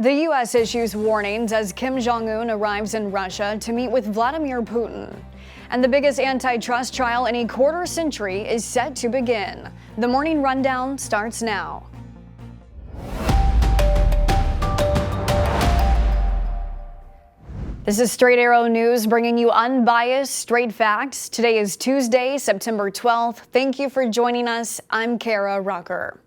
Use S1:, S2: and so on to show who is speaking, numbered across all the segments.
S1: The U.S. issues warnings as Kim Jong Un arrives in Russia to meet with Vladimir Putin. And the biggest antitrust trial in a quarter century is set to begin. The Morning Rundown starts now. This is Straight Arrow News, bringing you unbiased, straight facts. Today is Tuesday, September 12th. Thank you for joining us. I'm Kara Rucker.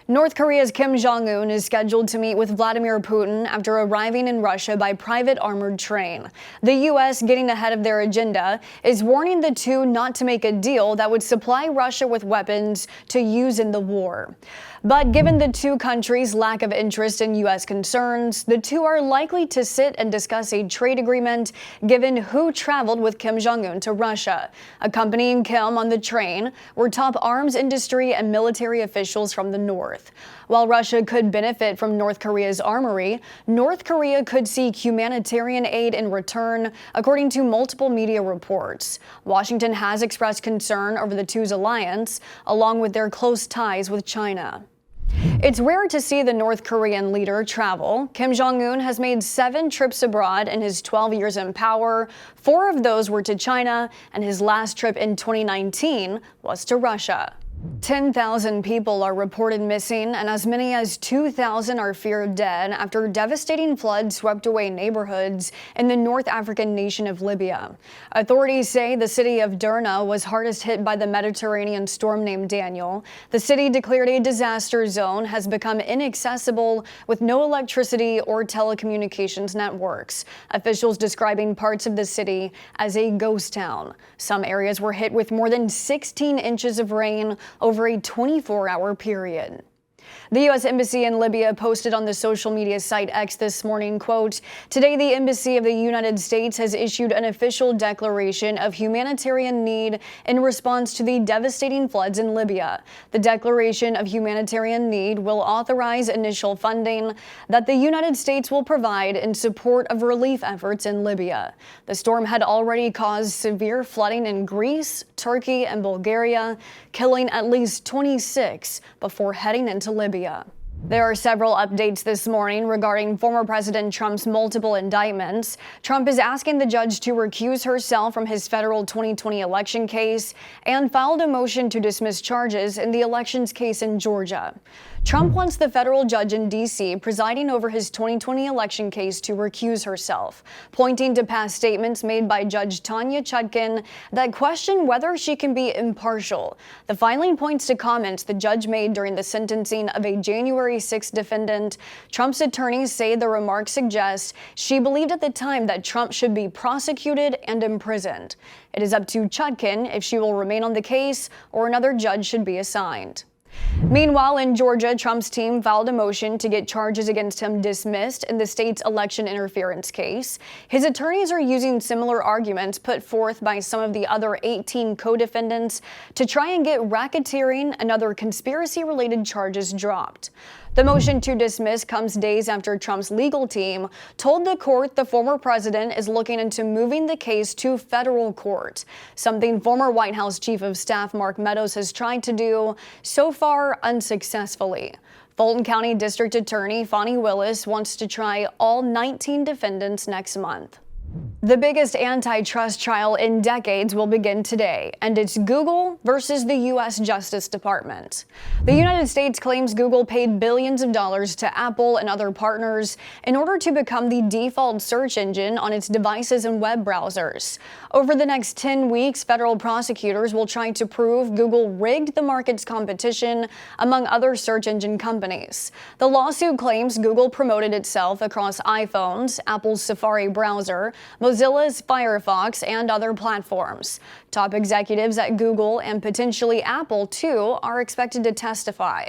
S1: North Korea's Kim Jong Un is scheduled to meet with Vladimir Putin after arriving in Russia by private armored train. The U.S., getting ahead of their agenda, is warning the two not to make a deal that would supply Russia with weapons to use in the war. But given the two countries' lack of interest in U.S. concerns, the two are likely to sit and discuss a trade agreement given who traveled with Kim Jong Un to Russia. Accompanying Kim on the train were top arms industry and military officials from the north. While Russia could benefit from North Korea's armory, North Korea could seek humanitarian aid in return, according to multiple media reports. Washington has expressed concern over the two's alliance, along with their close ties with China. It's rare to see the North Korean leader travel. Kim Jong Un has made 7 trips abroad in his 12 years in power. 4 of those were to China, and his last trip in 2019 was to Russia. 10,000 people are reported missing, and as many as 2,000 are feared dead after devastating floods swept away neighborhoods in the North African nation of Libya. Authorities say the city of Derna was hardest hit by the Mediterranean storm named Daniel. The city, declared a disaster zone, has become inaccessible with no electricity or telecommunications networks. Officials describing parts of the city as a ghost town. Some areas were hit with more than 16 inches of rain over a 24-hour period. The U.S. Embassy in Libya posted on the social media site X this morning, quote, "Today the Embassy of the United States has issued an official declaration of humanitarian need in response to the devastating floods in Libya. The declaration of humanitarian need will authorize initial funding that the United States will provide in support of relief efforts in Libya." The storm had already caused severe flooding in Greece, Turkey, and Bulgaria, killing at least 26 before heading into Libya. There are several updates this morning regarding former President Trump's multiple indictments. Trump is asking the judge to recuse herself from his federal 2020 election case and filed a motion to dismiss charges in the elections case in Georgia. Trump wants the federal judge in D.C. presiding over his 2020 election case to recuse herself, pointing to past statements made by Judge Tanya Chutkan that question whether she can be impartial. The filing points to comments the judge made during the sentencing of a January 6th defendant. Trump's attorneys say the remarks suggest she believed at the time that Trump should be prosecuted and imprisoned. It is up to Chutkan if she will remain on the case or another judge should be assigned. Meanwhile, in Georgia, Trump's team filed a motion to get charges against him dismissed in the state's election interference case. His attorneys are using similar arguments put forth by some of the other 18 co-defendants to try and get racketeering and other conspiracy-related charges dropped. The motion to dismiss comes days after Trump's legal team told the court the former president is looking into moving the case to federal court, something former White House Chief of Staff Mark Meadows has tried to do, so far unsuccessfully. Fulton County District Attorney Fonnie Willis wants to try all 19 defendants next month. The biggest antitrust trial in decades will begin today, and it's Google versus the U.S. Justice Department. The United States claims Google paid billions of dollars to Apple and other partners in order to become the default search engine on its devices and web browsers. Over the next 10 weeks, federal prosecutors will try to prove Google rigged the market's competition among other search engine companies. The lawsuit claims Google promoted itself across iPhones, Apple's Safari browser, Mozilla's Firefox, and other platforms. Top executives at Google and potentially Apple, too, are expected to testify.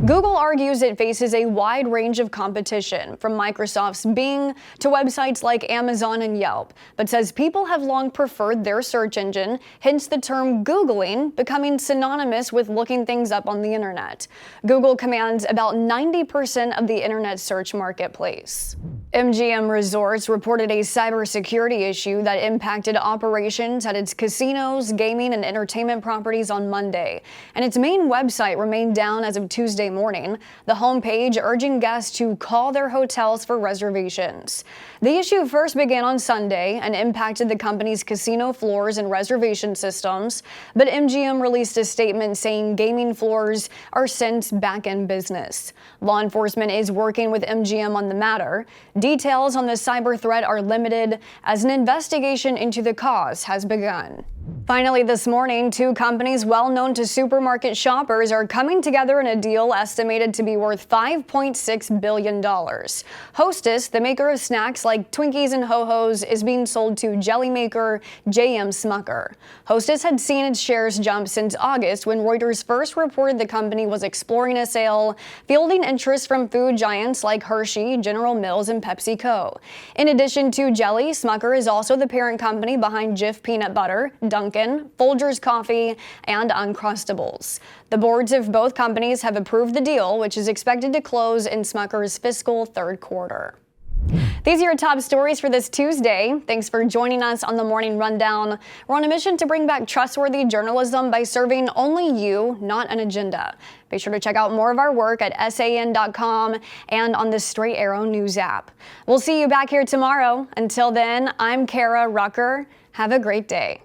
S1: Google argues it faces a wide range of competition, from Microsoft's Bing to websites like Amazon and Yelp, but says people have long preferred their search engine, hence the term Googling becoming synonymous with looking things up on the internet. Google commands about 90% of the internet search marketplace. MGM Resorts reported a cybersecurity issue that impacted operations at its casinos, gaming, and entertainment properties on Monday, and its main website remained down as of Tuesday morning, the homepage urging guests to call their hotels for reservations. The issue first began on Sunday and impacted the company's casino floors and reservation systems, but MGM released a statement saying gaming floors are since back in business. Law enforcement is working with MGM on the matter. Details on the cyber threat are limited as an investigation into the cause has begun. Finally, this morning, two companies well known to supermarket shoppers are coming together in a deal estimated to be worth $5.6 billion. Hostess, the maker of snacks like Twinkies and Ho-Hos, is being sold to jelly maker J.M. Smucker. Hostess had seen its shares jump since August when Reuters first reported the company was exploring a sale, fielding interest from food giants like Hershey, General Mills, and PepsiCo. In addition to jelly, Smucker is also the parent company behind Jif Peanut Butter, Dunkin', Folgers Coffee, and Uncrustables. The boards of both companies have approved the deal, which is expected to close in Smucker's fiscal third quarter. These are your top stories for this Tuesday. Thanks for joining us on the Morning Rundown. We're on a mission to bring back trustworthy journalism by serving only you, not an agenda. Be sure to check out more of our work at san.com and on the Straight Arrow News app. We'll see you back here tomorrow. Until then, I'm Kara Rucker. Have a great day.